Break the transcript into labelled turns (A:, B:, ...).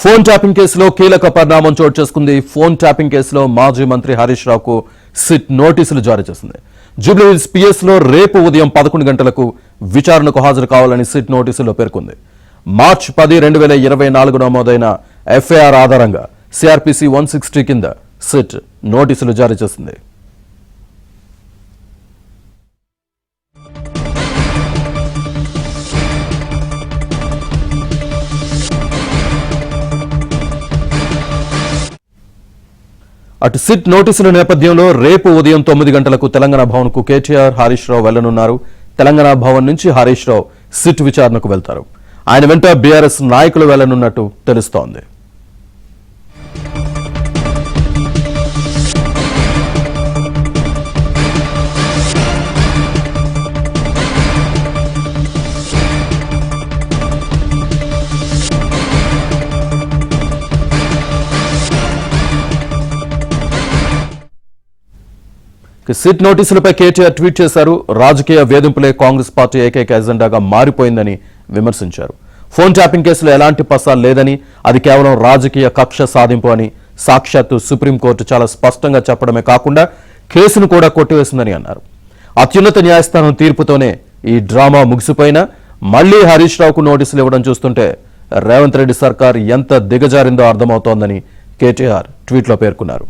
A: Phone tapping కేసులో కీలక పరిణామం చోటు చేసుకుంది. ఫోన్ ట్యాపింగ్ కేసులో మాజీ మంత్రి హరీష్ రావుకు సిట్ నోటీసులు జారీ చేసింది. జూబ్లీహిల్స్ పిఎస్ లో రేపు ఉదయం 11 గంటలకు విచారణకు హాజరు కావాలని సిట్ నోటీసులో పేర్కొంది. మార్చి 10, 2024 నమోదైన ఎఫ్ఐఆర్ ఆధారంగా సిఆర్పిసి 160 కింద సిట్ నోటీసులు జారీ చేసింది. అటు సిట్ నోటీసుల నేపథ్యంలో రేపు ఉదయం 9 గంటలకు తెలంగాణ భవన్ కు కేటీఆర్, హరీష్ రావు వెళ్లనున్నారు. తెలంగాణ భవన్ నుంచి హరీష్ రావు సిట్ విచారణకు వెళ్తారు. ఆయన వెంట బీఆర్ఎస్ నాయకులు వెళ్లనున్నట్టు తెలుస్తోంది. సిట్ నోటీసులపై కేటీఆర్ ట్వీట్ చేశారు. రాజకీయ వేధింపులే కాంగ్రెస్ పార్టీ ఏకైక ఎజెండాగా మారిపోయిందని విమర్శించారు. ఫోన్ ట్యాపింగ్ కేసులో ఎలాంటి పసా లేదని, అది కేవలం రాజకీయ కక్ష సాధింపు అని సాక్షాత్తు సుప్రీంకోర్టు చాలా స్పష్టంగా చెప్పడమే కాకుండా కేసును కూడా కొట్టివేసిందని అన్నారు. అత్యున్నత న్యాయస్థానం తీర్పుతోనే ఈ డ్రామా ముగిసిపోయినా మళ్లీ హరీష్ రావుకు నోటీసులు ఇవ్వడం చూస్తుంటే రేవంత్ రెడ్డి సర్కార్ ఎంత దిగజారిందో అర్థమవుతోందని కేటీఆర్ ట్వీట్లో పేర్కొన్నారు.